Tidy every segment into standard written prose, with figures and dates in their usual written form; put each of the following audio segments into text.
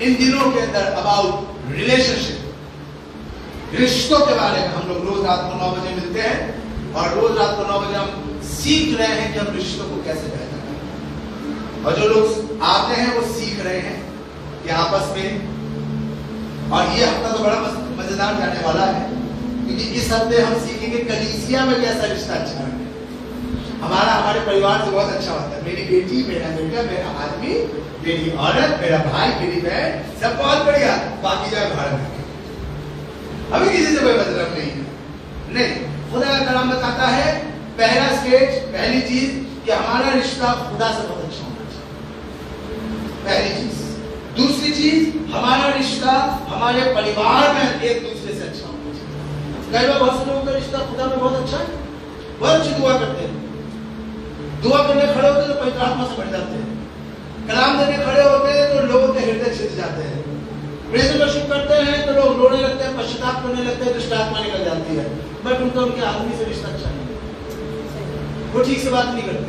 इन दिनों के अंदर अबाउट रिलेशनशिप, रिश्तों के बारे में हम लोग रोज रात को 9 बजे मिलते हैं और रोज रात को 9 बजे हम सीख रहे हैं कि हम रिश्तों को कैसे बेहतर करें। और जो लोग आते हैं वो सीख रहे हैं कि आपस में, और ये हफ्ता तो बड़ा मजेदार जाने वाला है क्योंकि इस हफ्ते हम सीखेंगे कलीसिया में कैसा रिश्ता अच्छा है। हमारे परिवार से बहुत अच्छा होता है। मेरी बेटी, मेरा बेटा, मेरा आदमी, मेरी औरत, मेरा भाई, मेरी बहन, सब बहुत बढ़िया। बाकी जाए भारत में अभी किसी से कोई मतलब नहीं है। नहीं, खुदा का कलाम बताता है पहला स्टेज, पहली चीज कि हमारा रिश्ता खुदा से बहुत अच्छा होना चाहिए, पहली चीज। दूसरी चीज, हमारा रिश्ता हमारे परिवार में एक दूसरे से अच्छा होना चाहिए। कई बार बहुत से लोगों का रिश्ता खुदा में बहुत अच्छा है, बहुत अच्छी दुआ करते हैं, दुआ करने खड़े होते हैं तो पवित्र आत्मा से भर जाते हैं, कलाम देने खड़े होते हैं तो लोगों के हृदय छिद जाते हैं, प्रेज़ वर्शिप करते हैं तो लोग रोने लगते हैं, पश्चाताप करने लगते हैं, दुष्ट आत्मा निकल जाती है। बट उनका उनके आदमी से रिश्ता अच्छा नहीं है, वो ठीक से बात नहीं करते,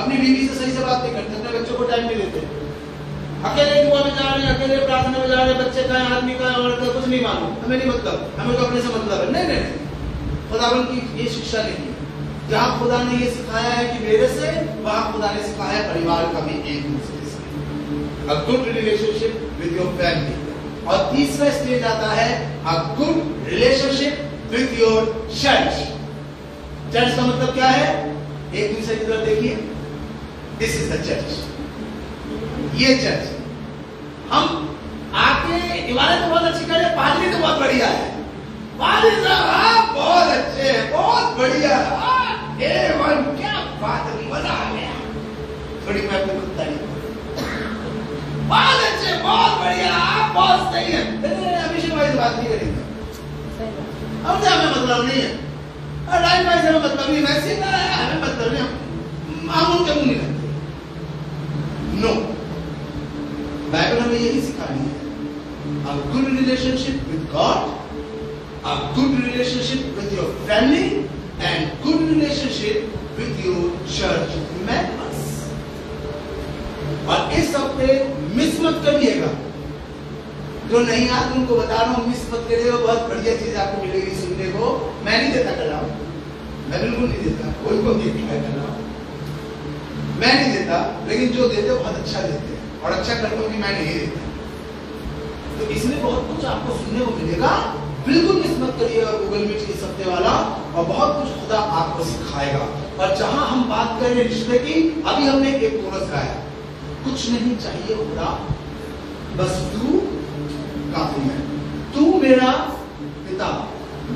अपनी बीवी से सही से बात नहीं करते, अपने बच्चों को टाइम नहीं देते, अकेले दुआ में जा रहे हैं, अकेले प्रार्थना में जा रहे हैं, बच्चे का है, आदमी का है, औरत का, कुछ नहीं मालूम, हमें नहीं मतलब, हमें तो अपने से मतलब है। नहीं नहीं, खुदावन की ये शिक्षा नहीं है। जहाँ खुदा ने ये सिखाया है कि मेरे से, वहाँ खुदा ने सिखाया है परिवार का भी एक दूसरे से, a good relationship with your family। और तीसरा स्टेज आता है a good relationship with your church। Church का मतलब क्या है? एक दूसरे की तरफ देखिए, दिस इज द चर्च, ये चर्च। हम आके इबादत तो बहुत अच्छी करें, पादरी तो बहुत बढ़िया है, पादरी साहब बहुत अच्छे हैं, बहुत बढ़िया, क्या बात है, मजा आ गया। थोड़ी मैं अपनी खुद तारीफ, बहुत अच्छे, बहुत बढ़िया, आप बहुत सही है। अभिषेक भाई से बात नहीं करेंगे, अब क्या हमें मतलब नहीं है, और राइट भाई से हमें मतलब नहीं, वैसे हमें मतलब नहीं, हम उनके मुंह नहीं लगते। नो, बाइबल हमें यही सिखानी है, a good relationship with God, a good relationship with your family, and good relationship with your church members। और इस हफ्ते मिस मत करिएगा, जो नहीं आते उनको बता रहा हूँ, मिस मत करिएगा, बहुत बढ़िया चीज आपको मिलेगी सुनने को। मैं नहीं देता कलाम, मैं बिल्कुल नहीं देता, कोई को देता है कलाम, मैं नहीं देता, लेकिन जो देते बहुत अच्छा देते हैं, और अच्छा करते हो कि मैं नहीं देता, तो इसमें बहुत कुछ आपको सुनने को मिलेगा। बिल्कुल मिस मत करिएगा गूगल मीट इस हफ्ते वाला, और बहुत कुछ खुदा आपको सिखाएगा। और जहां हम बात करें रिश्ते की, अभी हमने एक कोरस गाया, कुछ नहीं चाहिए खुदा, बस तू काफी है, तू मेरा पिता,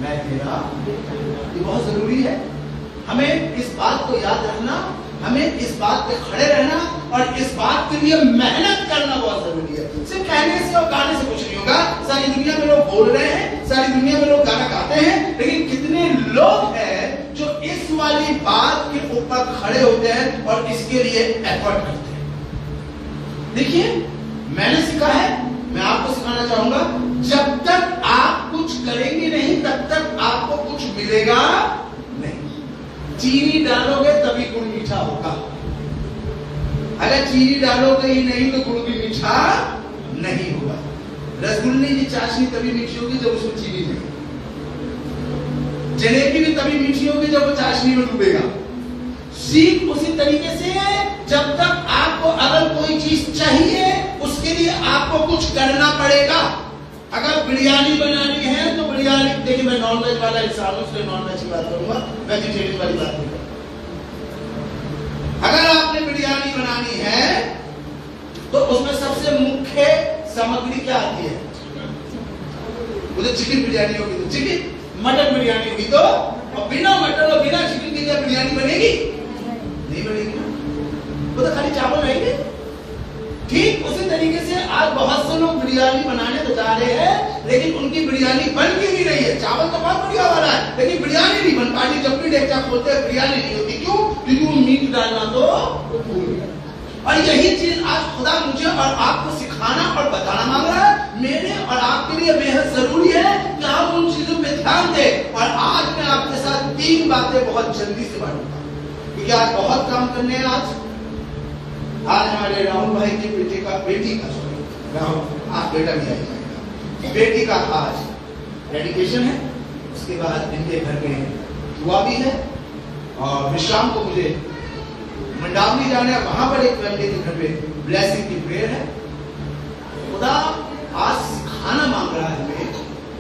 मैं तेरा बेटा। ये बहुत जरूरी है, हमें इस बात को याद रखना, हमें इस बात पे खड़े रहना, और इस बात के लिए मेहनत करना बहुत जरूरी है। सिर्फ कहने से और गाने से कुछ नहीं होगा। सारी दुनिया में लोग बोल रहे हैं, सारी दुनिया में लोग गाना गाते हैं, लेकिन कितने लोग हैं जो इस वाली बात के ऊपर खड़े होते हैं और इसके लिए एफर्ट करते हैं? देखिए, मैंने सीखा है, मैं आपको सिखाना चाहूंगा, जब तक आप कुछ करेंगे नहीं तब तक आपको कुछ मिलेगा नहीं। चीनी डालोगे तभी गुड़ मीठा होगा, अगर चीनी डालोगे ही नहीं तो गुड़ भी मीठा नहीं होगा। रसगुल्ले की चाशनी तभी मीठी होगी जब उसमें चीनी नहीं, जलेबी भी तभी मीठी होगी जब वो चाशनी में डूबेगा। सीख उसी तरीके से, जब तक आपको अगर कोई चीज चाहिए उसके लिए आपको कुछ करना पड़ेगा। अगर बिरयानी बनानी है तो बिरयानी, देखिए मैं नॉनवेज वाला इंसान हूं इसलिए नॉनवेज की बात करूंगा, वेजिटेरियन वाली बात नहीं करूंगा। अगर आपने बिरयानी बनानी है तो उसमें सबसे मुख्य सामग्री क्या आती है? मुझे चिकन बिरयानी होगी तो चिकन, मटन बिरयानी होगी तो, और बिना मटन और बिना चिकन की क्या बिरयानी बनेगी? नहीं बनेगी ना, वो तो खाली चावल रहेंगे। ठीक उसी तरीके से आज बहुत से लोग बिरयानी बनाने तो जा रहे हैं, लेकिन उनकी बिरयानी बन के भी रही है। चावल तो बहुत बढ़िया वाला है, लेकिन बिरयानी नहीं बन पाती। जब भी डेक्चा खोलते हैं बिरयानी नहीं होती, क्यों? क्योंकि वो मीट डालना तो भूल गया। और यही चीज आज खुदा मुझे और आपको सिखाना और बताना मांग रहा है। मेरे और आपके लिए बेहद जरूरी है कि हम उन चीजों पे ध्यान दें। और आज मैं आपके साथ 3 बातें बहुत जल्दी से बांटूंगा, क्योंकि आज बहुत काम करने हैं। आज हमारे राहुल भाई के बेटी का आप बेटा भी आ जाएगा। बेटी का आज डेडिकेशन है, उसके बाद इनके घर में दुआ भी है और विश्राम को मुझे मंडावली जाना है, वहां पर एक फैमिली के घर में ब्लेसिंग की प्रेयर है। खुदा आज सिखाना मांग रहा है हमें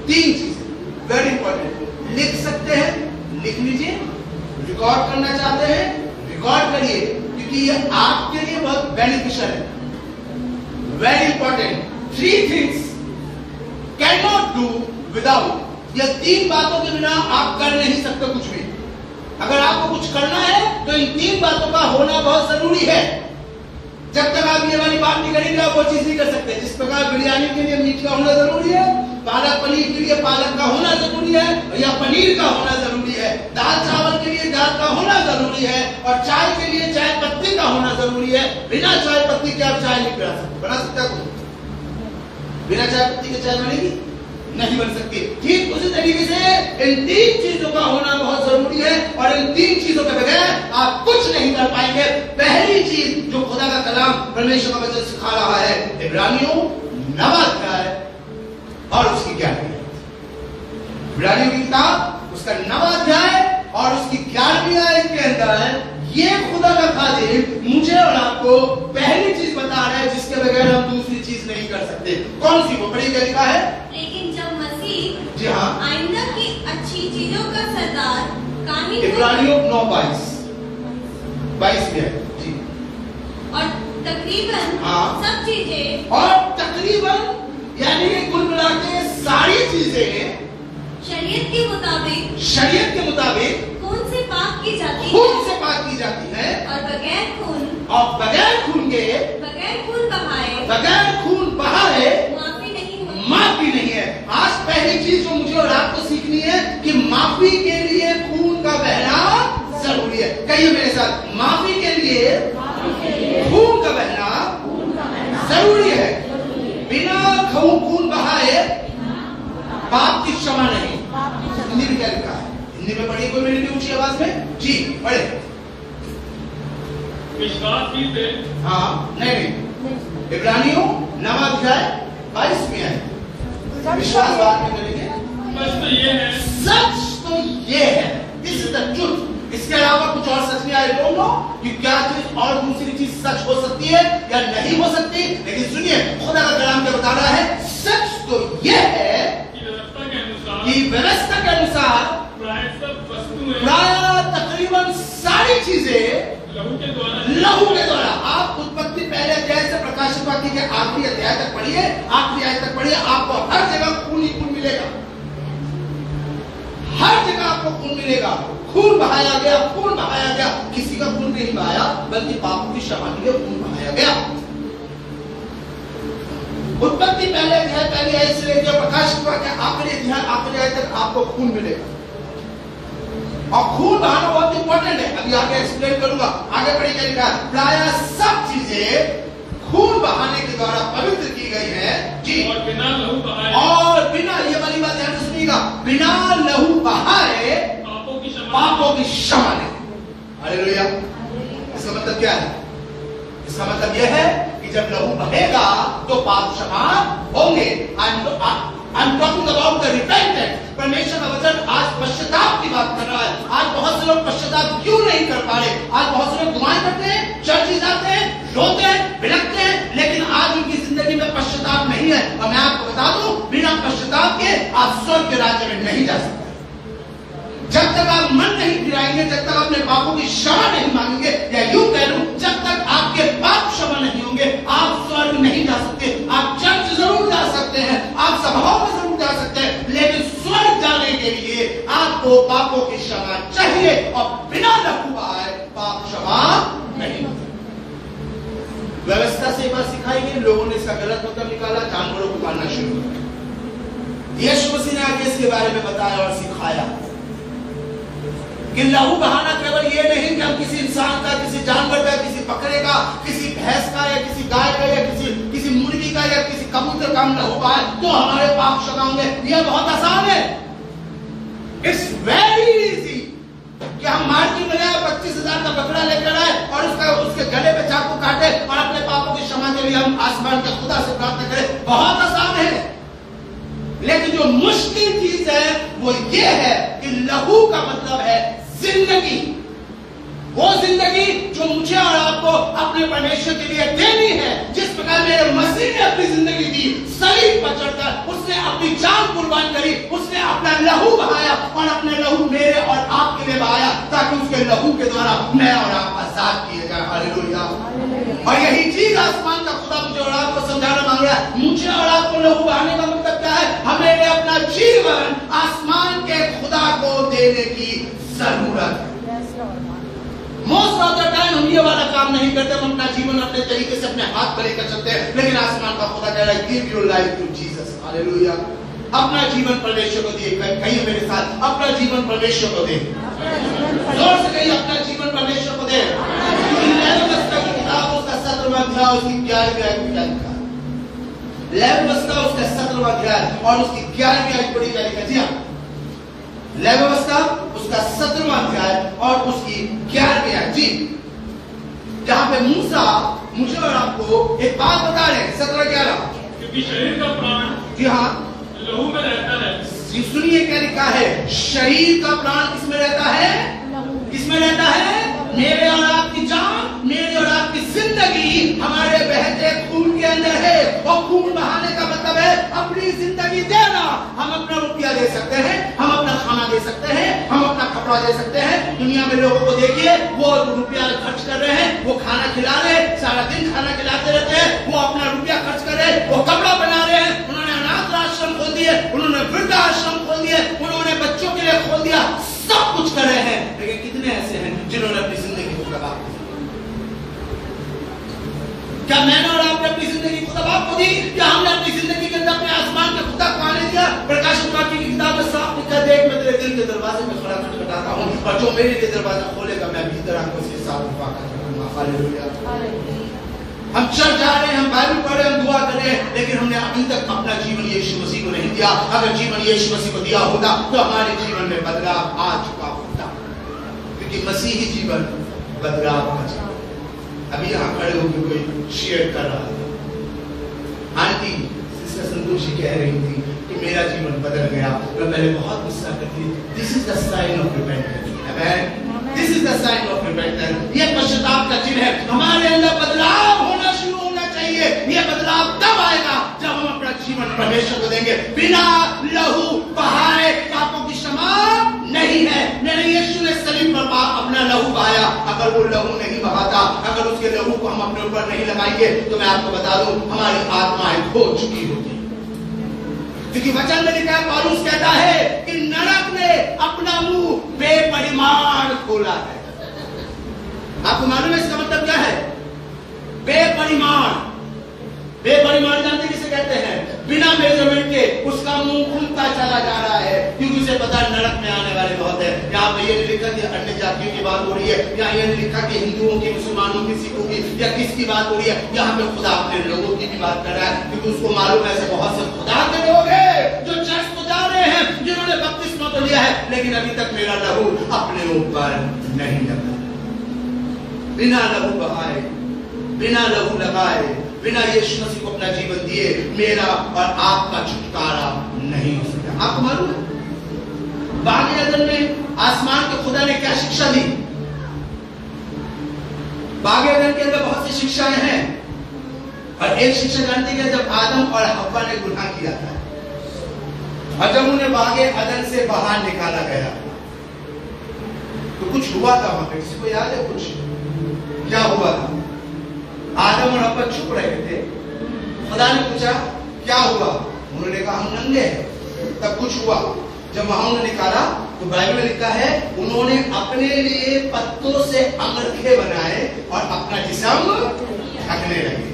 3 चीजें वेरी इंपॉर्टेंट। लिख सकते हैं, लिख लीजिए। रिकॉर्ड करना चाहते हैं, रिकॉर्ड करिए, क्योंकि ये आपके लिए बहुत बेनिफिशियल है। Very important. 3 things can not do without, ये 3 बातों के बिना आप कर नहीं सकते कुछ भी। अगर आपको कुछ करना है तो इन 3 बातों का होना बहुत जरूरी है। जब तक आप ये वाली बात नहीं करेंगे आप वो चीज नहीं कर सकते। जिस प्रकार बिरयानी के लिए मीट का होना जरूरी है, पालक पनीर के लिए पालक का होना जरूरी है या पनीर का होना जरूरी है, दाल चावल के लिए दाल का होना जरूरी है और चाय के लिए चाय पत्ती का होना जरूरी है। बिना चाय पत्ती के आप चाय नहीं बना सकते। बना सकता है? बिना चाय पत्ती के चाय बनेगी? नहीं बन सकती। ठीक उसी तरीके से इन 3 चीजों का होना बहुत जरूरी है और इन 3 चीजों के बगैर आप कुछ नहीं कर पाएंगे। पहली चीज जो खुदा का कलाम परमेश्वर का वचन सिखा रहा है, इब्रानियों 9 अध्याय और उसकी 11वीं आयत। इब्रानियों की किताब उसका 9 अध्याय और उसकी 11वीं आयत के अंदर ये खुदा का खादिम मुझे और आपको पहली चीज बता रहा है जिसके बगैर हम दूसरी चीज नहीं कर सकते। कौन सी? वो पढ़िए क्या लिखा है। लेकिन जब मसीह जी हाँ आइंदा की अच्छी चीजों का सरदार कामिल इब्रानियों 9:22 में है जी। और तकरीबन हाँ। सब चीजें और तकरीबन यानी कि कुल मिला के सारी चीजें शरीयत के मुताबिक खून से पाक की जाती है। खून से पाक की जाती है और बगैर खून बगैर खून बहाए माफी नहीं है। आज पहली चीज जो मुझे और आपको सीखनी है कि माफी के लिए खून का बहना जरूरी है। कहिए मेरे साथ, माफी के लिए खून का बहना जरूरी है। बिना खून बहाए पाप की क्षमा नहीं। हिंदी में क्या लिखा है? हिंदी में पढ़िए कोई मेरी ऊंची आवाज में जी पढ़े। विश्वास ही से नहीं इब्रानियों 9 अध्याय 22 में है। विश्वास बाद में करेंगे। सच तो ये है, दिस इज द ट्रूथ। इसके अलावा कुछ और सच नहीं। आई डोंट नो कि क्या चीज और दूसरी चीज सच हो सकती है या नहीं हो सकती, लेकिन सुनिए खुदा का कलाम क्या बता रहा है। सच तो ये है कि व्यवस्था के अनुसार प्राय तकरीबन सारी चीजें लहू के द्वारा। आप उत्पत्ति पहले अध्याय से प्रकाशित वाक्य के आखिरी अध्याय तक पढ़िए, आखिरी आयत तक पढ़िए, आपको हर जगह खून ही खून मिलेगा। हर जगह आपको खून मिलेगा। खून बहाया गया, खून बहाया गया। किसी का खून नहीं बहाया, बल्कि पापों की क्षमा के लिए खून बहाया गया। उत्पत्ति पहले अध्याय पहली आयत से लेकर प्रकाशित वाक्य आखिरी अध्याय आखिरी आयत तक आपको खून मिलेगा। और खून बहाना बहुत इंपॉर्टेंट है। अभी आगे एक्सप्लेन करूंगा। आगे बढ़ी क्या लिखा है। प्राय सब चीजें खून बहाने के द्वारा पवित्र की गई है जी। और बिना लहू बहाए, और बिना, ये वाली बात ध्यान से सुनिएगा, बिना लहू बहाए पापों की क्षमा नहीं। हालेलुया। इसका मतलब क्या है? इसका मतलब यह है कि जब लहू बहेगा तो पाप क्षमा होंगे। I'm talking about the repentance। परमेश्वर का वचन आज पश्चाताप की बात कर रहा है। आज बहुत से लोग पश्चाताप क्यों नहीं कर पा रहे? आज बहुत से लोग दुआएं करते हैं, चर्च जाते हैं, रोते हैं, बिलखते हैं, लेकिन आज उनकी जिंदगी में पश्चाताप नहीं है। और मैं आपको बता दूं, बिना पश्चाताप के आप स्वर्ग के राज्य में नहीं जा सकते। जब तक आप मन नहीं फिराएंगे, जब तक अपने पापों की क्षमा नहीं मांगेंगे, या यूं कह लूं, जब तक आपके पाप क्षमा नहीं होंगे, आप स्वर्ग नहीं जा सकते। आप चर्च जरूर जा सकते हैं, आप सभाओं में जरूर जा सकते हैं, लेकिन स्वर्ग जाने के लिए आपको पापों की क्षमा चाहिए। और बिना लहू बहाए पाप क्षमा नहीं। व्यवस्था से बात सिखाई गई, लोगों ने इसका गलत मतलब निकाला, जानवरों को मारना शुरू किया। यीशु मसीह ने आगे इसके बारे में बताया और सिखाया कि लहू बहाना केवल ये नहीं कि हम किसी इंसान का, किसी जानवर का, किसी बकरे का, किसी भैंस का या किसी गाय का या किसी मुर्गी का या किसी कबूतर का हम लहू बहाए तो हमारे पाप क्षमा होंगे। यह बहुत आसान है। इट्स वेरी इजी कि हम मार्केट में जाए 25,000 का बकरा लेकर आए और उसके गले पे चाकू काटे और अपने पापों की क्षमा के लिए हम आसमान के खुदा से प्रार्थना करें, बहुत आसान है। लेकिन जो मुश्किल चीज है वो ये है कि लहू का मतलब है जिंदगी, वो जिंदगी जो मुझे और आपको अपने परमेश्वर के लिए देनी है। जिस प्रकार मेरे मसीह ने अपनी जिंदगी दी, सलीब पर चढ़कर उसने अपनी जान कुर्बान करी, उसने अपना लहू बहाया और अपने लहू मेरे और आपके लिए बहाया, ताकि उसके लहू के द्वारा मैं और आप आजाद किए जाए। हालेलुया। और यही चीज आसमान का खुदा मुझे और आपको समझाना मांग रहा है। मुझे और आपको लहू बहाने का मतलब क्या है? हमें अपना जीवन आसमान के खुदा को देने की जरूरत है। मोस्ट ऑफ द टाइम हम ये वाला काम नहीं करते, हम अपना जीवन अपने तरीके से अपने हाथ पर लेकर चलते हैं। लेकिन आसमान का खुदा कह रहा है, give your life to Jesus. Hallelujah. अपना जीवन परमेश्वर को दिए। कहिए मेरे साथ, अपना जीवन परमेश्वर को दे। जोर से कहिए, अपना जीवन परमेश्वर को दे। लेविटिकस की किताब उसका 17वां अध्याय उसकी 11वीं आयत में क्या लिखा है? लेविटिकस उसका 17वां अध्याय और उसकी 11वीं आयत पढ़ी क्या लिखा? जी हाँ, लेविटिकस उसका 17वां अध्याय और उसकी 11वीं आयत। जी, जहां पे मूसा मुझे और आपको एक बात बता रहे हैं। 17-11, क्योंकि शरीर का प्राण, जी हाँ, लहू में रहता है। सुनिए क्या लिखा है, शरीर का प्राण किसमें रहता है? किसमें रहता है? मेरे और आपकी जान, मेरी और आपकी जिंदगी हमारे बहते खून के अंदर है। और खून बहाने का मतलब है अपनी जिंदगी देना। हम अपना रुपया दे सकते हैं, हम अपना खाना दे सकते हैं, हम अपना कपड़ा दे सकते हैं। दुनिया में लोगों को देखिए, वो रुपया खर्च कर रहे हैं, वो खाना खिला रहे हैं, सारा दिन खाना खिलाते रहते हैं, वो अपना रुपया खर्च कर रहे हैं, वो कपड़ा बना रहे हैं, उन्होंने अनाथ आश्रम खोल दिए, उन्होंने वृद्धाश्रम खोल दिए, उन्होंने बच्चों के लिए खोल दिया, सब कुछ कर रहे हैं। लेकिन कितने ऐसे हैं जिन्होंने अपनी जिंदगी को तबाह किया? क्या मैंने और आपने अपनी जिंदगी को तबाह को दी? क्या हमने अपनी जिंदगी के अंदर अपने आसमान के खुदा को आने दिया? प्रकाशित वाक्य की किताब में साफ लिखा है, देख मैं तेरे दिल के दरवाजे में खड़ा खटखटाता हूं और जो मेरे लिए दरवाजा खोलेगा मैं भीतर आकर उसके साथ मुलाकात करूंगा। हालेलुया। हम चल जा रहे हैं, हम बाइबल पढ़ रहे हैं, हम दुआ कर रहे हैं, लेकिन हमने अभी तक अपना जीवन यीशु मसीह को नहीं दिया। अगर जीवन यीशु मसीह को दिया होता तो हमारे जीवन में बदलाव आ चुका होता, क्योंकि मसीही जीवन बदलाव का जीवन। अभी यहाँ खड़े होकर कोई शेयर कर रहा था, आंटी सिस्टर संतोष जी कह रही थी कि मेरा जीवन बदल गया। मैं पहले बहुत गुस्सा करती, this is the sign of repentance. Amen. This is the sign of repentance. ये पश्चाताप का चिन्ह है। हमारे अंदर बदलाव होना शुरू होना चाहिए। ये बदलाव तब आएगा जब हम अपना जीवन परमेश्वर को देंगे। बिना लहू बहाए पापों की क्षमा नहीं है। मेरे यीशु ने सलीब पर अपना लहू बहाया। अगर वो लहू नहीं बहाता, अगर उसके लहू को हम अपने ऊपर नहीं लगाएंगे, तो मैं आपको बता दूं हमारी आत्माएं खो चुकी होती। क्योंकि वचन में लिखा है, पौलुस कहता है कि नरक ने अपना मुंह बेपरिमाण खोला है। आपको मालूम है इसका मतलब क्या है? बेपरिमाण। बेपरिमाण जानते किसे कहते हैं? बिना मेजरमेंट के उसका मुंह खुलता चला जा रहा है, क्योंकि उसे पता है नरक में आने वाले बहुत है। यहाँ पे ये नहीं लिखा कि अन्य जातियों की बात हो रही है, यहाँ ये नहीं लिखा कि हिंदुओं की, मुसलमानों की, सिखों की या किसकी बात हो रही है। यहाँ पे खुदा अपने लोगों की भी बात कर रहा है, क्योंकि उसको मालूम है ऐसे बहुत से खुदा के लोग हैं जो चर्च को जा रहे हैं, जिन्होंने बपतिस्मा तो लिया है, लेकिन अभी तक मेरा लहू अपने ऊपर नहीं लगा। बिना लहू बहाए, बिना लहू लगाए, बिना यीशु मसीह को अपना जीवन दिए मेरा और आपका छुटकारा नहीं हो सकता। आपको मालूम है बागे अदन में आसमान के खुदा ने क्या शिक्षा दी? बागे अदन के अंदर बहुत सी शिक्षाएं हैं, और एक शिक्षा जानती है, जब आदम और हव्वा ने गुनाह किया था और जब उन्हें बागे अदन से बाहर निकाला गया तो कुछ हुआ था वहां पे। किसी को याद है कुछ क्या हुआ था? आदम और हव्वा छुप रहे थे। खुदा ने पूछा क्या हुआ? उन्होंने कहा हम नंगे हैं। तब कुछ हुआ, जब वहां उन्हें निकाला तो बाइबल में लिखा है उन्होंने अपने लिए पत्तों से अंगरखे बनाए और अपना जिस्म ढकने लगे।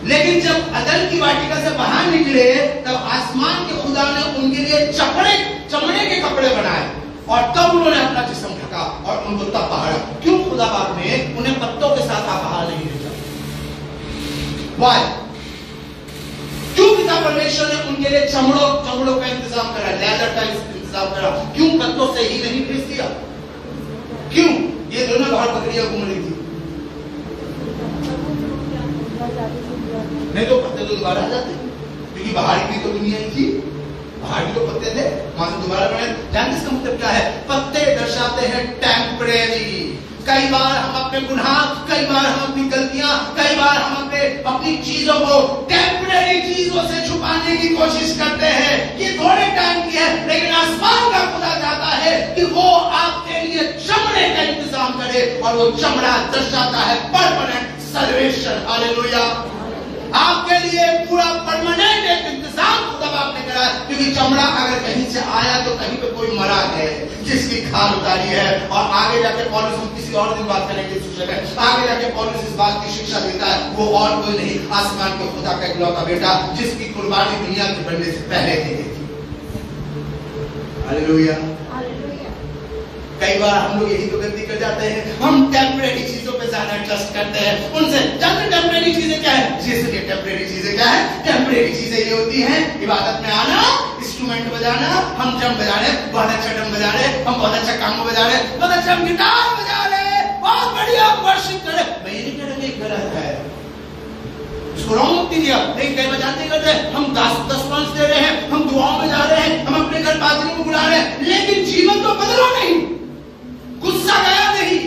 लेकिन जब अदन की वाटिका से बाहर निकले तब आसमान के खुदा ने उनके लिए चमड़े के कपड़े बनाए और तब उन्होंने अपना जिस्म ढका और उनको तब पहाड़ा। क्यों खुदा बाप ने उन्हें पत्तों के साथ बाहर नहीं भेजा? Why? क्यों पिता परमेश्वर ने उनके लिए चमड़ों का इंतजाम करा, लेदर का इंतजाम करा? क्यों पत्तों से ही नहीं भेज दिया? क्यों? ये दोनों बाहर बकरियां घूम रही थी, नहीं तो पत्ते तो दोबारा आ जाते, क्योंकि बाहर की तो दुनिया ही थी, बाहर भी तो पत्ते थे, वहां से दोबारा बने। जानते इसका मतलब क्या है? पत्ते दर्शाते हैं टेम्परेरी। कई बार हम अपने गुनाह, कई बार हम अपनी गलतियां, कई बार हम अपनी चीजों को टेम्परेरी चीजों से छुपाने की कोशिश करते हैं। ये थोड़े टाइम की है, लेकिन आसमान का खुदा चाहता है कि वो आपके लिए चमड़े का इंतजाम करे, और वो चमड़ा दर्शाता है परमानेंट सल्वेशन। हालेलुया। आपके लिए पूरा परमानेंट एक इंतजाम खुदा आपने करा है, क्योंकि चमड़ा अगर कहीं से आया तो कहीं पे कोई मरा है जिसकी खाल उतारी है। और आगे जाके पौलुस, हम किसी और दिन बात करेंगे इस विषय में, आगे जाके पौलुस इस बात की शिक्षा देता है, वो और कोई नहीं, आसमान के खुदा का इकलौता बेटा, जिसकी कुर्बानी दुनिया के बनने से पहले की गई थी। हालेलुया। कई बार हम लोग यही तो गलती कर जाते हैं, हम टेम्परेरी चीजों पे ज्यादा ट्रस्ट करते हैं, उनसे जानते टेम्परेरी चीजें क्या है? जिसके टेम्परेरी चीजें क्या है? टेम्परेरी चीजें ये होती हैं, इबादत में आना, इंस्ट्रूमेंट बजाना, हम ड्रम बजा रहे, बहुत अच्छा ड्रम बजा रहे, हम बहुत अच्छा कांगो बजा रहे, बहुत अच्छा गिटार बजा रहे, बहुत बढ़िया वर्शिप कर रहे। मैं ये नहीं कह रहा कि गलत है, इसको रॉन्ग मत कीजिए, लेकिन कई बार जानते करते हैं, हम 10 पांच दे रहे हैं, हम दुआओं में जा रहे हैं, हम अपने घर पादरी को बुला रहे हैं, लेकिन जीवन तो बदला नहीं, गुस्सा गया नहीं,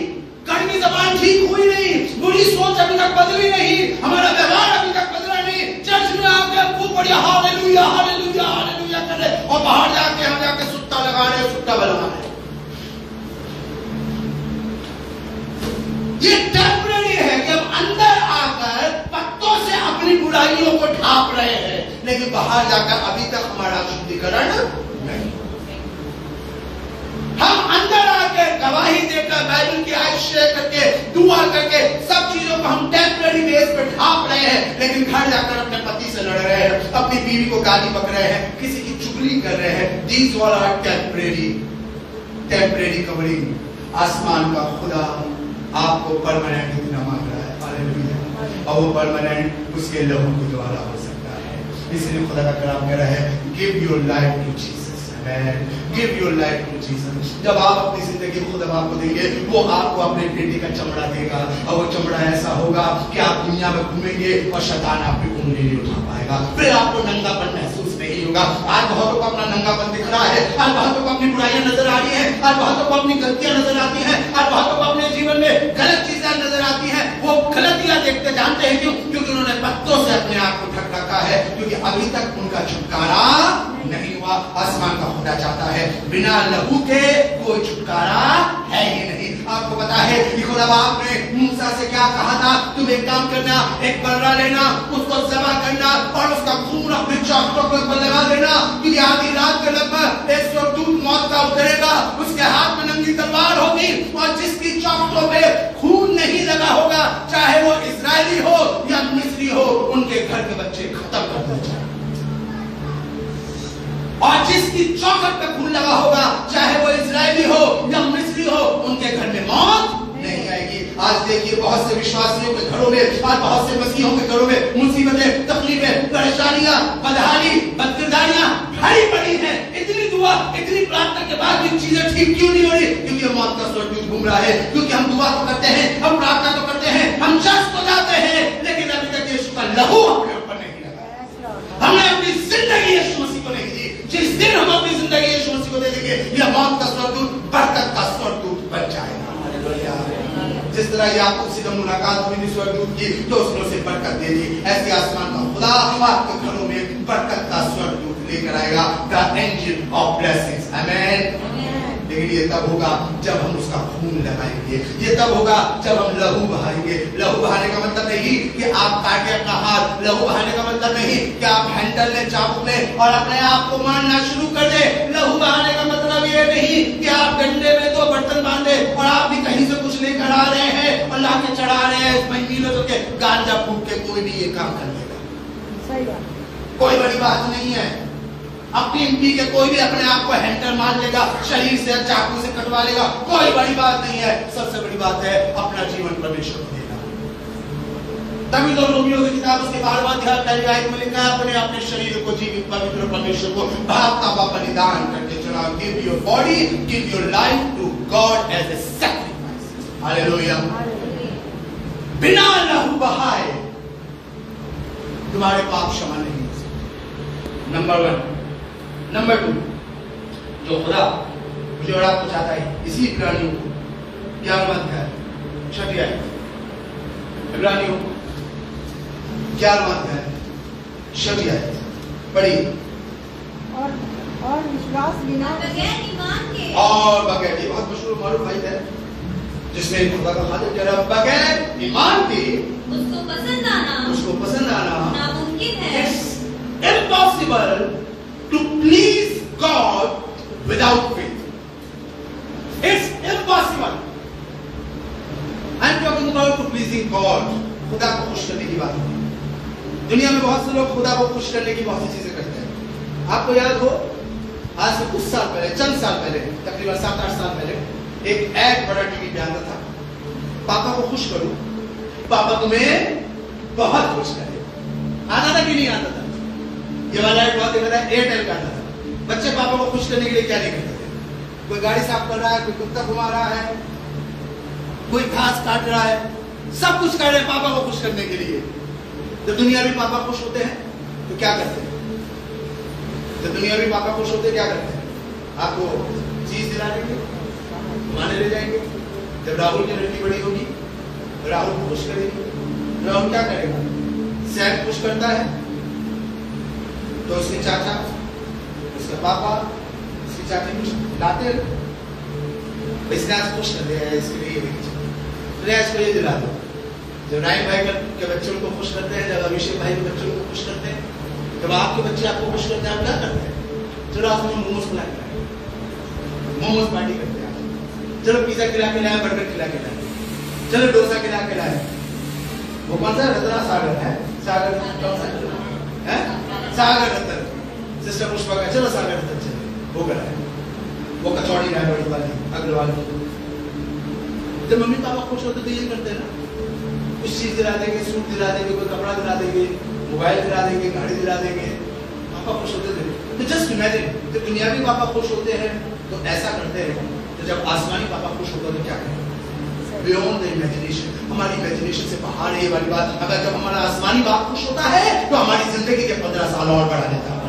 कड़वी जबान ठीक हुई नहीं, बुरी सोच अभी तक बदली नहीं, हमारा व्यवहार अभी तक बदला नहीं, चर्च में आके खूब बढ़िया हालेलुया हालेलुया हालेलुया कर रहे, और बाहर जाके हम जाके सुट्टा लगा रहे, सुट्टा बना रहे। ये टेम्परेरी है कि हम अंदर आकर पत्तों से अपनी बुराइयों को ढांप रहे हैं, लेकिन बाहर जाकर अभी तक हमारा शुद्धिकरण नहीं। हम अंदर आकर गवाही देकर, बाइबल की आयत शेयर करके, दुआ करके, सब चीजों को हम टेम्परेरी बेस पे ढांप रहे हैं, लेकिन घर जाकर अपने पति से लड़ रहे हैं, अपनी बीवी को गाली बक रहे हैं, किसी की चुगली कर रहे हैं। These all are temporary covering. आसमान का खुदा आपको परमानेंट इतना मांग रहा है, हालेलुया, और वो परमानेंट उसके लहू के द्वारा हो सकता है। इसलिए खुदा का कलाम कह रहा है, give your life to Jesus, give your life to Jesus. जब आप अपनी जिंदगी में खुदा आपको देंगे, वो आपको अपने बेटे का चमड़ा देगा, और वो चमड़ा ऐसा होगा कि आप दुनिया में घूमेंगे और शैतान आपकी उंगली नहीं उठा पाएगा, फिर आपको नंगापन महसूस नहीं होगा। आज बहुतों को अपना नंगापन दिख रहा है, आज बहुतों को अपनी बुराइयां नजर आ रही है, आज बहुतों को अपनी गलतियां नजर आती हैं, आज बहुतों को अपने जीवन में गलत चीजें नजर आती हैं। वो गलतियां देखते जानते हैं क्यों? क्योंकि उन्होंने पत्तों से अपने आप को ढक रखा है, क्योंकि अभी तक उनका छुटकारा नहीं हुआ। आसमान का खुदा चाहता है, बिना लहू के कोई छुटकारा है ही नहीं। आपको पता है कि खुदा बाप ने मूसा से क्या कहा था? तुम एक काम करना, एक बर्रा लेना, उसको ज़बह करना और उसका खून अपने चाकू के ऊपर लगा देना, क्योंकि आधी रात के लगभग एक स्वर्गदूत मौत का उतरेगा, उसके हाथ में नंगी तलवार होगी, और जिसकी चाकू पे खून नहीं लगा होगा, चाहे वो इजरायली हो या मिस्री हो, उनके घर के बच्चे खत्म कर दिए जाएंगे। और जिसकी चौखट पे खून लगा होगा, चाहे वो इजरायली हो या मिस्री हो, उनके घर में मौत नहीं आएगी। आज देखिए बहुत से विश्वासियों के घरों में, आज बहुत से मसीहों के घरों में मुसीबतें, तकलीफें, परेशानियां, बदहाली, बदकिरदारियां भरी पड़ी हैं। इतनी दुआ, इतनी प्रार्थना के बाद भी चीजें ठीक क्यों नहीं हो रही? क्योंकि मौत का स्वर्गदूत घूम रहा है। क्योंकि हम दुआ तो करते हैं, हम प्रार्थना तो करते हैं, हम चर्च तो जाते हैं, लेकिन अभी तक यीशु का लहू अपने ऊपर नहीं लगा। हमने अपनी जिंदगी यीशु मसीह को नहीं दी। जिस दिन हम अपनी जिंदगी यीशु मसीह को दे देंगे, यह मौत का स्वर्गदूत बरकत का स्वर्गदूत बन जाएगा। जिस तरह याकूब से जब मुलाकात हुई स्वर्गदूत की, तो उसने उसे बरकत दे दी। ऐसे आसमान का खुदा आपके घरों में बरकत का स्वर्गदूत लेकर आएगा, द एंजल ऑफ ब्लेसिंग्स। आमीन। लेकिन ये तब होगा जब हम उसका खून लगाएंगे, ये तब होगा जब हम लहू बहाएंगे। लहू बहाने का मतलब नहीं कि आप काटे अपना हाथ, लहू बहाने का मतलब नहीं कि आप हैंडल ले, चाबुक ले और अपने आप को मारना शुरू कर दे। लहू बहाने का मतलब ये नहीं कि आप डंडे में तो बर्तन बांधे और आप भी कहीं से कुछ लेकर आ रहे हैं और लाके चढ़ा रहे हैं महिलों के गांजा फूक के। कोई भी ये काम कर लेगा, कोई बड़ी बात नहीं है। अपनी एमपी के कोई भी अपने आप को हैंडल मार लेगा, शरीर से चाकू से कटवा लेगा, कोई बड़ी बात नहीं है। सबसे बड़ी बात है अपना जीवन परमेश्वर को देना। तभी तो रोमियो की किताब उसके 12वां अध्याय पहली आयत में लिखा है, अपने अपने शरीर को जीवित पवित्र परमेश्वर को भावता हुआ बलिदान करके चढ़ाओ। Give your body, give your life to God as a sacrifice. Hallelujah. बिना लहू बहाए तुम्हारे पाप क्षमा नहीं हो सकते। नंबर 1। नंबर 2, जो खुदा मुझे और आपको चाहता है इसी इब्रानियों को 11वां अध्याय 6वीं आयत, इब्रानियों 11वां अध्याय 6वीं आयत पढ़िए। और विश्वास बिना बगैर ईमान के और बगैर, ये बहुत मशहूर मालूम आयत है जिसमें खुदा का खादिम कह रहा है बगैर ईमान के उसको पसंद आना नामुमकिन है। It's impossible to please God without faith. It's impossible. I'm talking about to pleasing God. खुदा को खुश करने की बात है। दुनिया में बहुत से लोग खुदा को खुश करने की बहुत सी चीजें करते हैं। आपको याद हो, आज से कुछ साल पहले, चंद साल पहले, तकरीबन 7-8 साल पहले, एक ऐड बड़ा टीवी पे आता था, पापा को खुश करो, पापा तुम्हें बहुत खुश करे। आता था कि नहीं आता था? ये वाला ऐड बहुत देखा था, एयरटेल का आता था। बच्चे पापा को खुश करने के लिए क्या नहीं करते थे? कोई गाड़ी साफ कर रहा है, कोई कुत्ता घुमा रहा है, कोई घास काट रहा है, सब कुछ कर रहे हैं पापा को खुश करने के लिए। तो दुनिया भी पापा खुश होते हैं तो क्या करते हैं? तो दुनिया भी पापा खुश होते क्या करते हैं? आपको चीज दिला देंगे, घुमाने ले जाएंगे। जब राहुल की लड़की बड़ी होगी, राहुल को खुश करेंगे। राहुल क्या करेगा? सैम खुश करता है तो उसके चाचा, उसका पापा, उसकी चाची कुछ लाते हैं, इसने आज खुश कर दिया है, इसके लिए इसको ये दिला दो। जब राइन भाई के बच्चों को खुश करते हैं, जब अभिषेक भाई के बच्चों को खुश करते हैं, जब आपके बच्चे आपको खुश करते हैं, आप क्या करते हैं? चलो आप मोमोज खिला के लाए, मोमोज पार्टी करते हैं। चलो पिज्जा खिला के लाए, बर्गर खिला के लाए, चलो डोसा खिला के लाए। वो कौन सा रत्ना सागर है? सागर कौन सा है? सागर रत्न। सिस्टर पुष्पा का चलो सागर रत्न चले, वो कराए। वो कचौड़ी लाए बड़ी वाली, अग्रवाल की। जब मम्मी पापा खुश होते तो ये करते हैं ना, कुछ चीज दिला देंगे, सूट दिला देंगे, कोई कपड़ा दिला देंगे, मोबाइल दिला देंगे, गाड़ी दिला देंगे, पापा खुश होते थे। तो जस्ट इमेजिन, जब दुनियावी पापा खुश होते हैं तो ऐसा करते हैं, तो जब आसमानी पापा खुश होते हैं तो क्या करें? बियॉन्ड द इमेजिनेशन, हमारी इमेजिनेशन से बाहर है ये वाली बात। अगर जब हमारा आसमानी बाप खुश होता है तो हमारी जिंदगी के 15 साल और बढ़ा देता है।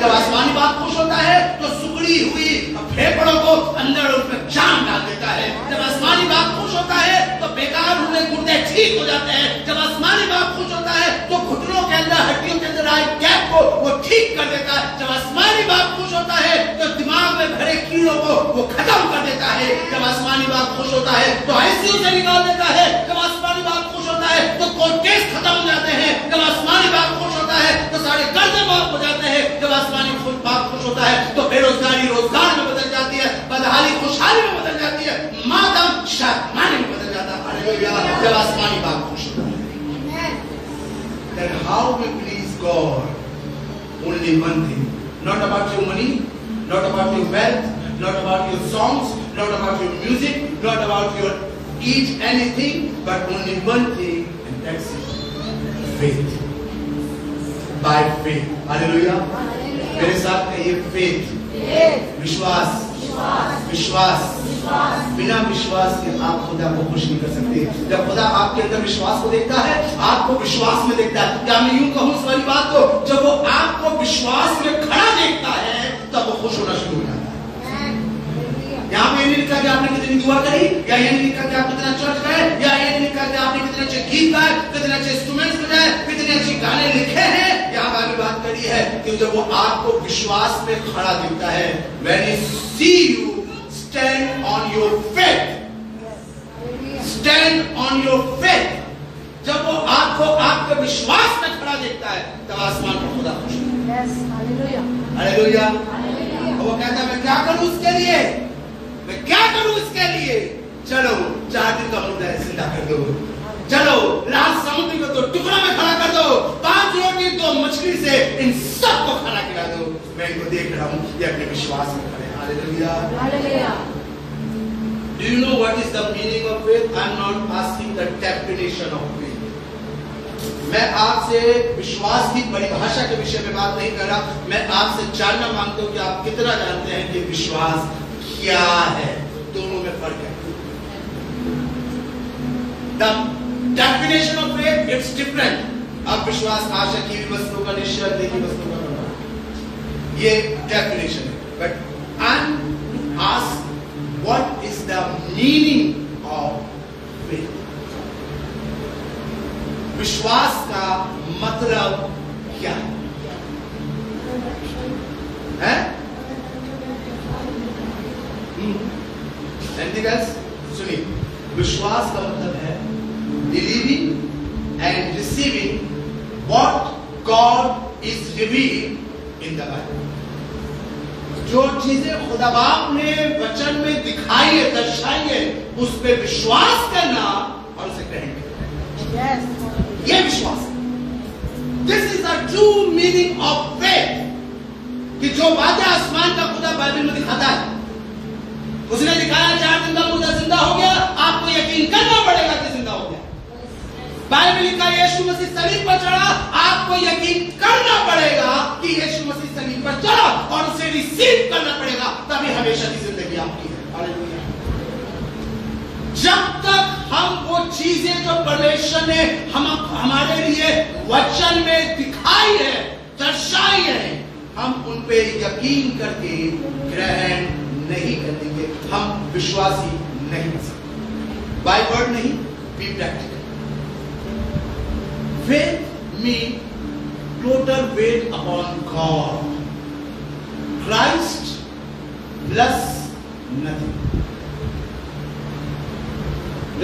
जब आसमानी बाप खुश होता है तो सुगड़ी हुई फेफड़ों को अंदर उसमें जान डाल देता है। जब आसमानी बाप खुश होता है तो बेकार हुए गुर्दे ठीक हो जाते हैं। जब आसमानी बाप खुश होता है तो घुटनों के अंदर, हड्डियों के अंदर आए गैप को वो ठीक कर देता है। जब आसमानी बाप खुश होता है तो दिमाग में भरे कीड़ों को वो खत्म कर देता है। जब आसमानी बाप खुश होता है तो आईसीयू से निकाल देता है। जब आसमानी बाप खुश होता है तो कोर्ट केस खत्म हो जाते हैं। जब आसमानी बाप खुश होता है तो सारे कर्जे माफ हो जाते हैं। जब आसमानी बाप खुश होता है तो बेरोजगारी रोजगार में बदल जाती है, बदहाली खुशहाली में बदल जाती है, मातम शादमानी में बदल जाता है। हालेलुया। जब आसमानी बाप खुश होता है, then how we please God? Only one thing, not about your money, not about your wealth, not about your songs, not about your music, not about your eat anything, but only one thing, and that's it, faith. By faith. Hallelujah. मेरे साथ कहिए faith. विश्वास, विश्वास, बिना विश्वास के आप खुदा को खुश नहीं कर सकते। जब खुदा आपके अंदर विश्वास को देखता है, आपको विश्वास में देखता है। क्या मैं यूं कहूं इस वाली बात को, जब वो आपको विश्वास में खड़ा देखता है तब वो खुश होना शुरू हो जाता है। यहाँ पे ये नहीं लिखा कि आपने कितनी दुआ करी, या ये नहीं लिखा कि आप कितना चर्च गए, या ये नहीं लिखा कि आपने कितने अच्छे गीत गाए, कितने अच्छे इंस्ट्रूमेंट्स बजाए, कितने अच्छे गाने लिखे हैं। यहाँ बाकी बात करी है कि जब वो आपको विश्वास में खड़ा देखता है, when he see you stand on your faith, stand on your faith, जब वो आपको आपके विश्वास में खड़ा देखता है तब आसमान पर खुदा खुश होता है। हालेलुया। वो कहता है मैं क्या करूं उसके लिए, मैं क्या करूं इसके लिए? चलो 4 दिन का मुर्दा जिंदा कर दो, चलो लाल समुद्र को तो टुकड़ा में खड़ा कर दो, 5 रोटी 2 मछली से इन सबको खाना खिला दो। मैं इनको देख रहा हूं, ये अपने विश्वास में खड़े। Hallelujah, hallelujah. Do you know what is the meaning of faith? I am not asking the definition of faith. मैं आपसे विश्वास की परिभाषा के विषय में बात नहीं कर रहा, मैं आपसे जानना मांगता हूं कि आप कितना जानते हैं कि विश्वास क्या है। दोनों में फर्क है। The definition of faith, it's different. अब विश्वास आशा की हुई वस्तुओं का निश्चय, देखी वस्तुओं का प्रमाण, ये definition है. But I'm asked, what is the meaning of faith? विश्वास का मतलब क्या है? Anything else? सुनिए, विश्वास का मतलब है believing and receiving what God is revealed in the Bible. जो चीजें खुदा बाप ने वचन में दिखाई है, दर्शाई है, उस पे विश्वास करना और उसे ग्रहण करना, ये विश्वास है. This is the true meaning of faith. कि जो बातें आसमान का खुदा बाइबल में दिखाता है, उसने दिखाया 4 दिन का मुर्दा जिंदा हो गया, आपको यकीन करना पड़ेगा कि जिंदा हो गया. बाइबल लिखा यीशु मसीह सलीब पर चढ़ा, आपको यकीन करना पड़ेगा कि यीशु मसीह सलीब पर चढ़ा और उसे रिसीव करना पड़ेगा, तभी हमेशा की जिंदगी आपकी है. हालेलुया. जब तक हम वो चीजें जो परमेश्वर ने हमारे लिए वचन में दिखाई है, दर्शाई है, हम उन पे यकीन करके ग्रहण नहीं करेंगे, हम विश्वासी नहीं बन सकते. बाय वर्ड नहीं, be practical. Faith means total weight upon God. Christ plus nothing.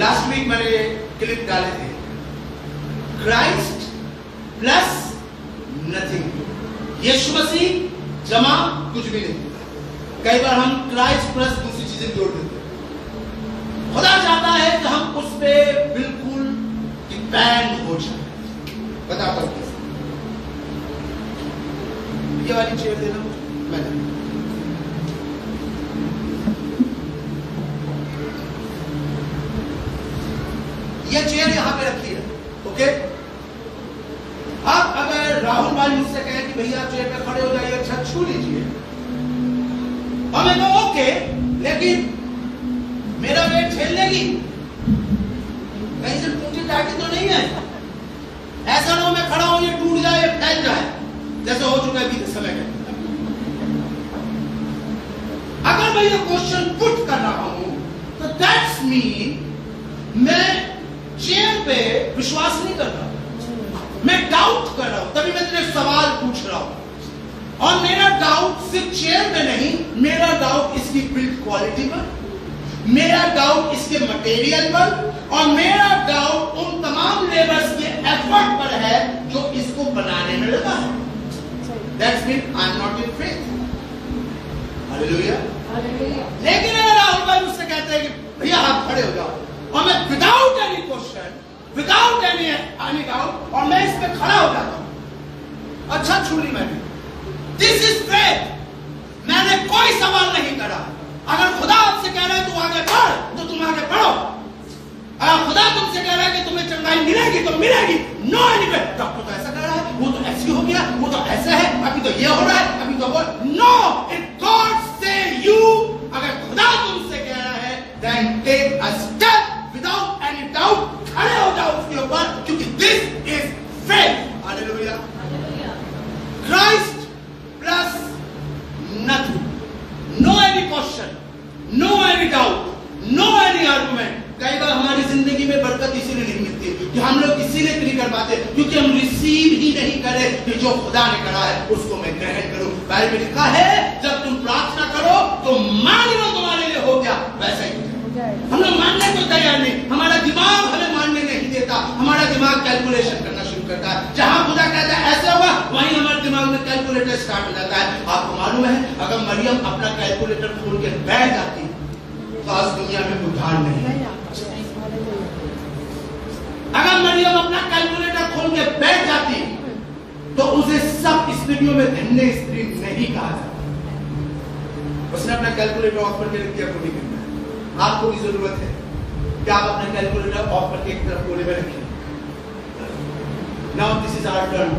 Last week मैंने क्लिप डाले थे. Christ plus nothing. यीशु मसीह जमा कुछ भी नहीं. कई बार हम क्राइस्ट प्लस दूसरी चीजें जोड़ देते हैं. खुदा चाहता है कि हम उस पे बिल्कुल डिपेंड हो जाए. बताता हूं कैसे. ये वाली चेयर देना मुझे. मैंने ये चेयर यहां पे रखी है. ओके. अब अगर राहुल भाई मुझसे कहे कि भैया आप चेयर पे खड़े हो जाइए, अच्छा छू लीजिए, और मैं कहूं ओके, लेकिन मेरा वेट झेल लेगी, कहीं से टूटी टाटी तो नहीं है? ऐसा ना हो मैं खड़ा हूं, ये टूट जाए, फैल जाए, जैसे हो चुका है बीते समय में. अगर मैं ये क्वेश्चन पुट कर रहा हूं, तो दैट्स मीन मैं चेयर पे विश्वास नहीं कर रहा, मैं डाउट कर रहा हूं. तभी मैं तेरे सवाल पूछ रहा हूं. और मेरा डाउट सिर्फ चेयर में नहीं, मेरा डाउट इसकी बिल्ड क्वालिटी पर, मेरा डाउट इसके मटेरियल पर, और मेरा डाउट उन तमाम लेबर्स के एफर्ट पर है जो इसको बनाने में लगा है. That's mean I'm not in faith. Hallelujah. लेकिन अगर राहुल भाई मुझसे कहते हैं कि भैया आप खड़े हो जाओ, और मैं without any question, without any doubt, और मैं इस पे खड़ा हो जाता हूं, अच्छा छू ली मैंने, दिस इज फेथ. मैंने कोई सवाल नहीं करा. अगर खुदा आपसे कह रहा है तू आगे बढ़, तो तुम आगे बढ़ो. अगर खुदा तुमसे कह रहा है कि तुम्हें चंगाई मिलेगी तो मिलेगी. नो एनीवे, डॉक्टर तो ऐसा कह रहा है, वो तो ऐसी हो गया, वो तो ऐसा है, अभी तो ये हो रहा है, अभी तो वो. No, if God say you, अगर खुदा तुमसे कह रहा है, then take a step without any doubt. खड़े हो जाओ उसके ऊपर, क्योंकि this is faith. Hallelujah. Christ plus nothing. No any question, no any doubt, no any argument. कई बार हमारी जिंदगी में बरकत इसीलिए नहीं मिलती कि हम लोग इसीलिए नहीं कर पाते क्योंकि हम रिसीव ही नहीं करे कि जो खुदा ने करा है उसको मैं ग्रहण करूं. बाइबल में लिखा है जब तुम प्रार्थना करो तो मान लो तुम्हारे लिए हो गया, वैसा ही हो जाए. हम लोग मानने को तैयार नहीं. हमारा दिमाग हमें मानने नहीं देता. हमारा दिमाग कैलकुलेशन करना शुरू करता है. जहां खुदा कहता है ऐसे होगा, वहीं हमारे दिमाग में कैलकुलेटर स्टार्ट हो जाता है. आपको मालूम है अगर मरियम अपना कैलकुलेटर खोल के बैठ जाती तो आज दुनिया में उद्धार नहीं. अगर मरियम अपना कैलकुलेटर खोल के बैठ जाती तो उसे सब स्त्रियों में धन्य स्त्री नहीं कहा जाता. उसने अपना कैलकुलेटर ऑफ करके रख दिया. को नहीं करना है. आपको भी जरूरत है कि आप अपना कैलकुलेटर ऑफ करके एक तरफ कोने में रखें. Now this is our turn.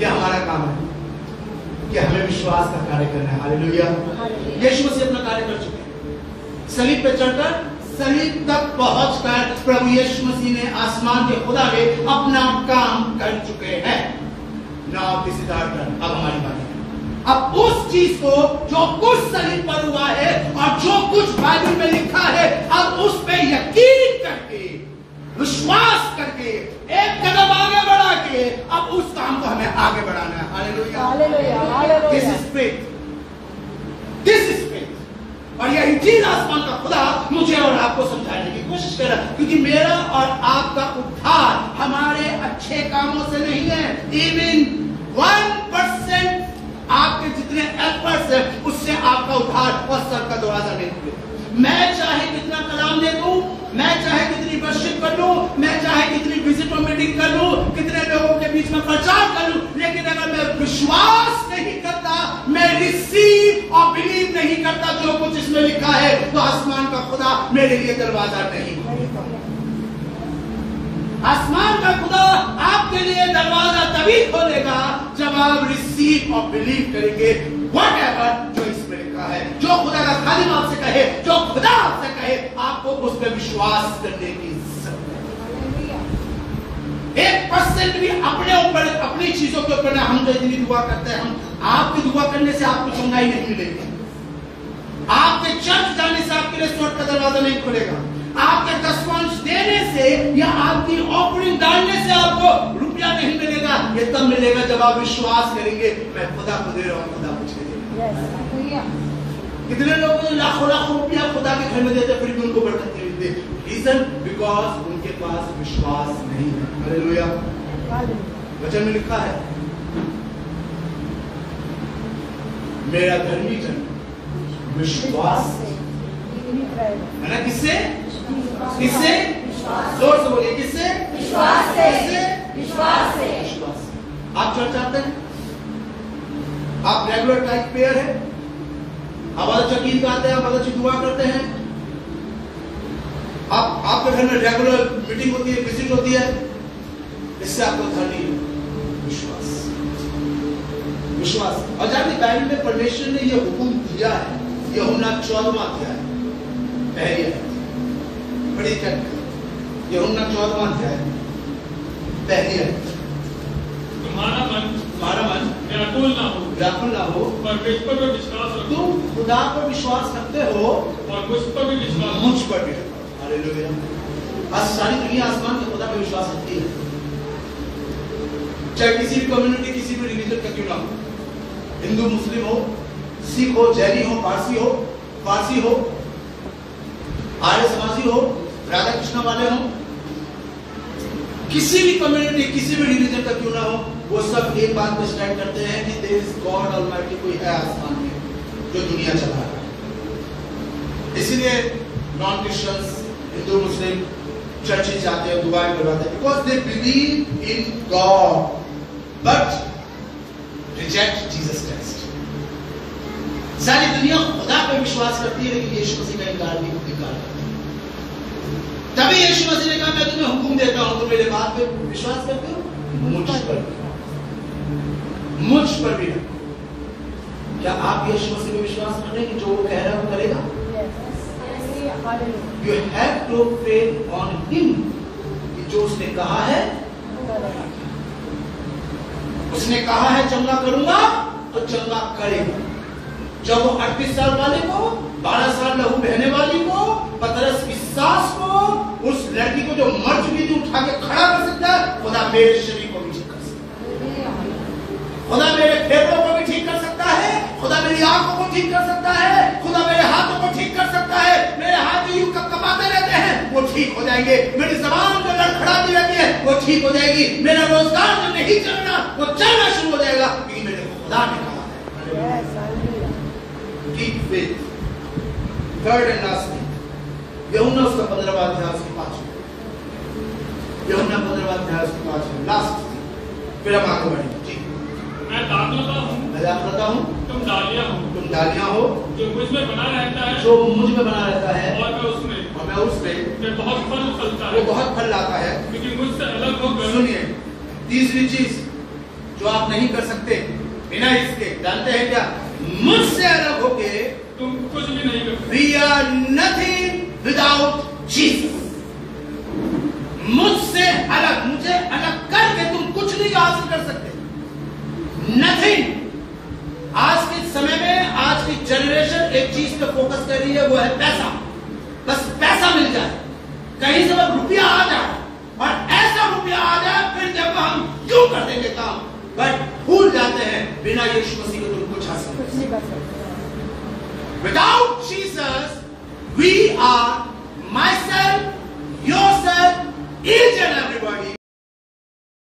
ये हमारा काम है कि हमें विश्वास का कार्य करना है. हालेलुया. यीशु मसीह अपना कार्य कर चुके हैं. सलीब पे चढ़कर सलीब तक पहुंचकर प्रभु यीशु मसीह ने आसमान के खुदा में अपना काम कर चुके हैं। Now this is our turn. अब हमारी बारी है। अब उस चीज को जो कुछ सलीब पर हुआ है और जो कुछ बाइबल में लिखा है, अब उस पे यकीन करके, विश्वास करके, एक कदम आगे बढ़ा के अब उस काम को हमें आगे बढ़ाना है। Hallelujah, hallelujah, hallelujah. This is faith, this is faith. और यही चीज आसमान का खुदा मुझे और आपको समझाने की कोशिश कर रहा है, क्योंकि मेरा और आपका उद्धार हमारे अच्छे कामों से नहीं है। इवन 1% आपके जितने एफर्ट्स है उससे आपका उद्धार और सर का दरवाजा नहीं खुलेगा। मैं चाहे कितना कलाम दे दूं, मैं चाहे कितनी वर्शिप कर लूं, मैं चाहे कितनी विजिट और मीटिंग कर लूं, कितने लोगों के बीच में प्रचार कर लूं, लेकिन अगर मैं विश्वास नहीं करता, मैं रिसीव और बिलीव नहीं करता जो कुछ इसमें लिखा है, तो आसमान का खुदा मेरे लिए दरवाजा नहीं खोलेगा। आसमान का खुदा आपके लिए दरवाजा तभी खोलेगा जब आप रिसीव और बिलीव करेंगे व्हाटएवर जो इसमें लिखा है। जो खुदा का खालिम आपसे कहे, जो खुदा आपसे कहे, आपको उस पर विश्वास करने की जरूरत है। 1% भी अपने ऊपर, अपनी चीजों के ऊपर ना। हम तो इतनी दुआ करते हैं, हम आपकी दुआ करने से आपको चंगाई नहीं मिलेगी, आपके चर्च जाने से आपके रेस्टोरेंट का दरवाजा नहीं खुलेगा, आपके दशमांश देने से या आपकी ऑफरिंग डालने से आपको रुपया नहीं मिलेगा। ये तब मिलेगा जब आप विश्वास करेंगे मैं खुदा को दे रहा हूं, खुदा मुझे दे रहा है। कितने लोग लाखों लाखों रुपया खुदा के घर में देते फिर भी उनको बरकत नहीं मिलती। रीजन बिकॉज उनके पास विश्वास नहीं है। हालेलुया। वचन में लिखा है मेरा धर्मी जन विश्वास है ना। किससे? किससे? जोर से बोलिए, किससे? विश्वास से। किससे? विश्वास से। विश्वास। आप चर्च आते हैं, आप रेगुलर टाइप पेयर है, आप अच्छा गीत गाते हैं, आप अच्छी दुआ करते हैं, आप आपके घर में रेगुलर मीटिंग होती है, विजिट होती है, इससे आपको धनी विश्वास। विश्वास। और जानते बाइबल में परमेश्वर ने यह हुक्म दिया है, यूहन्ना 14वां अध्याय पहली आयत, बड़ी चर्च यूहन्ना 14वां अध्याय पहली आयत। तुम्हारा मन व्याकुल ना हो, परमेश्वर पर विश्वास रखो। तुम खुदा पर विश्वास रखते हो और मुझ पर भी विश्वास, मुझ पर भी रखो। हालेलुया। आज सारी दुनिया आसमान के खुदा पर विश्वास रखती है, चाहे किसी भी कम्युनिटी, किसी भी रिलीजन का क्यों ना हो, हिंदू, मुस्लिम हो, सिख हो, जैनी हो, पारसी हो, आर्य समाजी हो, राधा कृष्ण वाले हो, किसी भी कम्युनिटी, किसी भी रिलीजन का क्यों ना हो, वो सब एक बात पे स्टैंड करते हैं कि देयर इज गॉड ऑलमाइटी, कोई है आसमान में जो दुनिया चला रहा है। इसीलिए नॉन क्रिश्चियंस, हिंदू, मुस्लिम चर्चेज जाते हैं, दुआएं करवाते हैं, because they believe in God but reject Jesus Christ. सारी दुनिया खुदा पे विश्वास करती है लेकिन यीशु मसीह का इनकार भी करती है। तभी यीशु मसीह ने कहा मैं तुम्हें हुक्म देता हूं, तुम मेरे बात पे विश्वास करते हो, मुझ पर भी रखो। क्या आप यीशु मसीह पे विश्वास करते हैं कि जो वो कह रहा है वो करेगा? You have to faith on him, कि जो उसने कहा है, उसने कहा है चंगा करूंगा तो चंगा करेगा। जब वो 38 साल वाले को, 12 साल लहू बहने वाली को, पतरस की सास को, उस लड़की को जो मर चुकी थी उठा के खड़ा कर सकता है, खुदा मेरे शरीर को भी ठीक कर सकता है, खुदा मेरे फेफड़ों को भी ठीक कर सकता है, खुदा मेरी आंखों को ठीक कर सकता है, खुदा मेरे हाथों को ठीक कर सकता है। मेरे हाथ जो यूं कपकपाते रहते हैं वो ठीक हो जाएंगे, मेरी जबान जो लड़खड़ाती रहती है वो ठीक हो जाएगी, मेरा रोजगार जो नहीं चल रहा वो चलना शुरू हो जाएगा, क्योंकि मेरे खुदा ने कहा है। Keep faith. Third and last thing, यूहन्ना उसका 15वां अध्याय उसके 5, यूहन्ना 15वां अध्याय उसके 5, लास्ट, फिर हम आगे बढ़ेंगे। ठीक, मैं दाखलता हूँ, तुम डालियां हो, जो मुझ में बना रहता है, जो मुझ में बना रहता है, और मैं उसमें, मैं बहुत फल फलता है, वो बहुत फल लाता है, क्योंकि मुझसे अलग होकर। सुनिए, तीसरी चीज जो आप नहीं कर सकते बिना इसके, जानते हैं क्या? मुझसे अलग होके तुम कुछ भी नहीं कर सकते। We are nothing without Jesus. मुझसे अलग, मुझे अलग करके तुम कुछ नहीं हासिल कर सकते, नथिंग। आज के समय में, आज की जनरेशन एक चीज पे फोकस कर रही है, वो है पैसा। बस पैसा मिल जाए, कहीं से बस रुपया आ जाए, और ऐसा रुपया आ जाए फिर जब हम क्यों कर देंगे काम, बट भूल जाते हैं बिना यीशु मसीह को तुम कुछ हासिल नहीं कर सकते। Without Jesus, we are myself, yourself, each and every